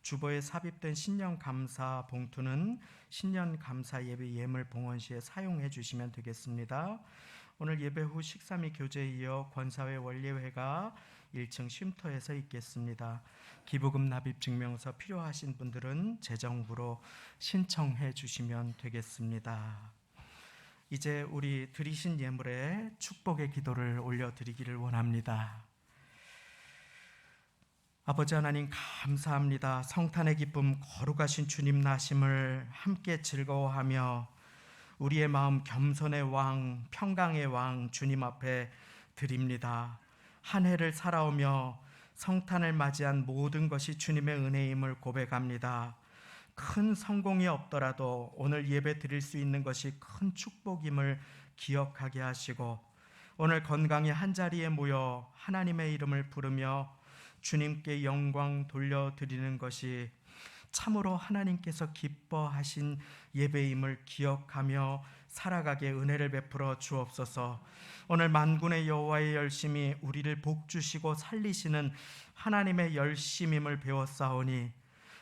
주보에 삽입된 신년 감사 봉투는 신년 감사 예배 예물 봉헌 시에 사용해 주시면 되겠습니다. 오늘 예배 후 식사 및 교제에 이어 권사회 원례회가 1층 쉼터에서 있겠습니다. 기부금 납입 증명서 필요하신 분들은 재정부로 신청해 주시면 되겠습니다. 이제 우리 드리신 예물에 축복의 기도를 올려드리기를 원합니다. 아버지 하나님 감사합니다. 성탄의 기쁨 거룩하신 주님 나심을 함께 즐거워하며 우리의 마음 겸손의 왕, 평강의 왕 주님 앞에 드립니다. 한 해를 살아오며 성탄을 맞이한 모든 것이 주님의 은혜임을 고백합니다. 큰 성공이 없더라도 오늘 예배 드릴 수 있는 것이 큰 축복임을 기억하게 하시고 오늘 건강히 한자리에 모여 하나님의 이름을 부르며 주님께 영광 돌려드리는 것이 참으로 하나님께서 기뻐하신 예배임을 기억하며 살아가게 은혜를 베풀어 주옵소서. 오늘 만군의 여호와의 열심이 우리를 복주시고 살리시는 하나님의 열심임을 배웠사오니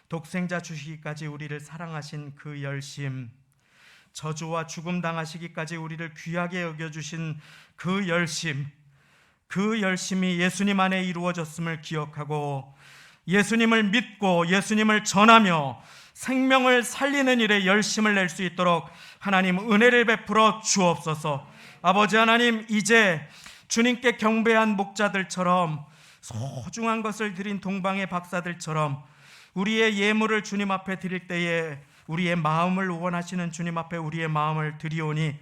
독생자 주시기까지 우리를 사랑하신 그 열심, 저주와 죽음 당하시기까지 우리를 귀하게 여겨주신 그 열심, 그 열심이 예수님 안에 이루어졌음을 기억하고 예수님을 믿고 예수님을 전하며 생명을 살리는 일에 열심을 낼 수 있도록 하나님 은혜를 베풀어 주옵소서. 아버지 하나님, 이제 주님께 경배한 목자들처럼 소중한 것을 드린 동방의 박사들처럼 우리의 예물을 주님 앞에 드릴 때에 우리의 마음을 원하시는 주님 앞에 우리의 마음을 드리오니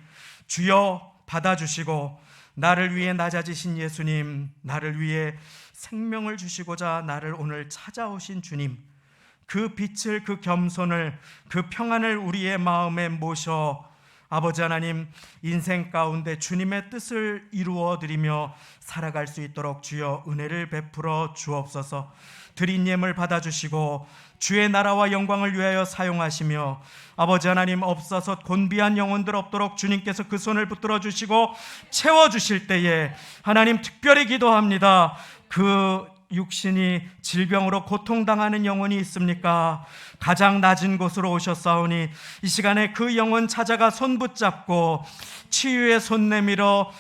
주여 받아주시고 나를 위해 낮아지신 예수님, 나를 위해 생명을 주시고자 나를 오늘 찾아오신 주님, 그 빛을, 그 겸손을, 그 평안을 우리의 마음에 모셔 아버지 하나님 인생 가운데 주님의 뜻을 이루어 드리며 살아갈 수 있도록 주여 은혜를 베풀어 주옵소서. 드린 예물 받아주시고 주의 나라와 영광을 위하여 사용하시며 아버지 하나님 없어서 곤비한 영혼들 없도록 주님께서 그 손을 붙들어 주시고 채워주실 때에 하나님 특별히 기도합니다. 그 육신이 질병으로 고통당하는 영혼이 있습니까? 가장 낮은 곳으로 오셨사오니 이 시간에 그 영혼 찾아가 손 붙잡고 치유의 손 내밀어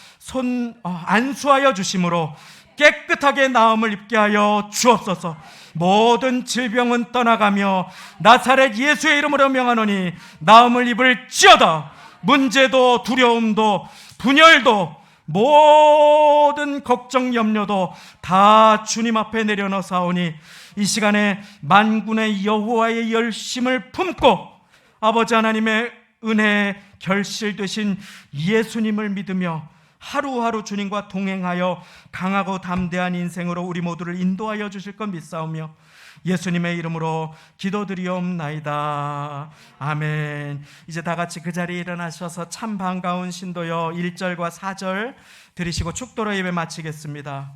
안수하여 주심으로 깨끗하게 나음을 입게 하여 주옵소서. 모든 질병은 떠나가며 나사렛 예수의 이름으로 명하노니 나음을 입을지어다. 문제도 두려움도 분열도 모든 걱정 염려도 다 주님 앞에 내려놓사오니 이 시간에 만군의 여호와의 열심을 품고 아버지 하나님의 은혜에 결실되신 예수님을 믿으며 하루하루 주님과 동행하여 강하고 담대한 인생으로 우리 모두를 인도하여 주실 것 믿사오며 예수님의 이름으로 기도드리옵나이다. 아멘. 이제 다 같이 그 자리에 일어나셔서 참 반가운 신도여 1절과 4절 드리시고 축도로 예배 마치겠습니다.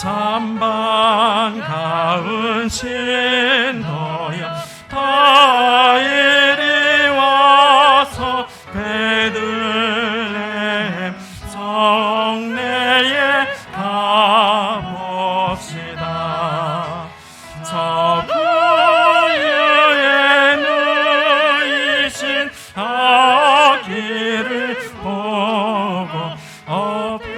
참 반가운 신도여 다 이리 와서 베들레헴 성내에 가봅시다. 저 구유에 누이신 아기를 보고 엎드려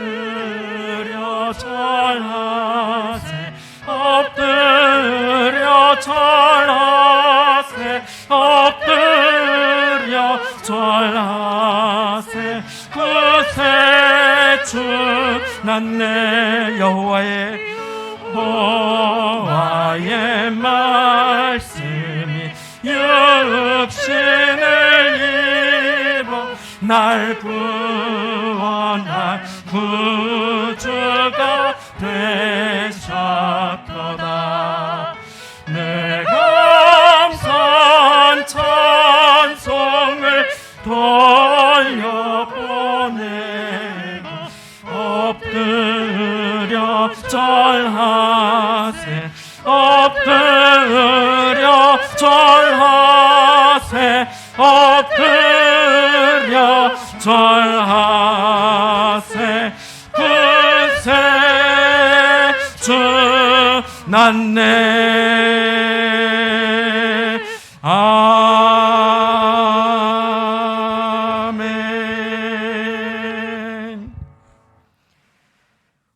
절하세 엎드려 절하세 엎드려 절하세 구세주 난내 여호와의 말씀이 육신을 입어 날 구원할 구주가 되셨도다. 내 감사한 찬송을 돌려보내고 엎드려 절하세 엎드려 절하세 엎드려 절하세 구세주 난내 아멘.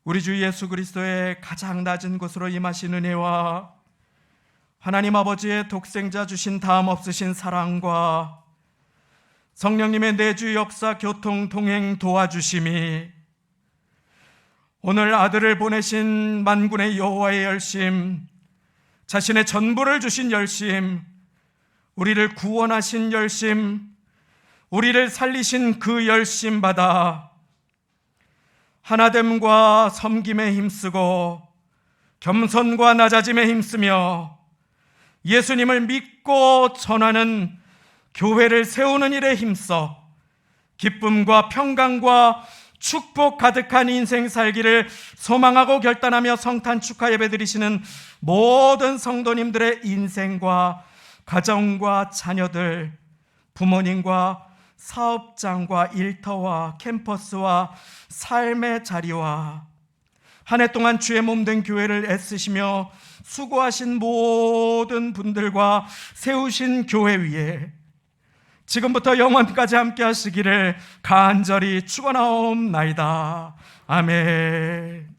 우리 주 예수 그리스도의 가장 낮은 곳으로 임하신 은혜와 하나님 아버지의 독생자 주신 다음 없으신 사랑과 성령님의 내주 역사 교통 동행 도와주심이 오늘 아들을 보내신 만군의 여호와의 열심, 자신의 전부를 주신 열심, 우리를 구원하신 열심, 우리를 살리신 그 열심 받아 하나됨과 섬김에 힘쓰고 겸손과 낮아짐에 힘쓰며 예수님을 믿고 전하는 교회를 세우는 일에 힘써 기쁨과 평강과 축복 가득한 인생 살기를 소망하고 결단하며 성탄 축하 예배 드리시는 모든 성도님들의 인생과 가정과 자녀들, 부모님과 사업장과 일터와 캠퍼스와 삶의 자리와 한 해 동안 주의 몸 된 교회를 애쓰시며 수고하신 모든 분들과 세우신 교회 위에 지금부터 영원까지 함께 하시기를 간절히 축원하옵나이다. 아멘.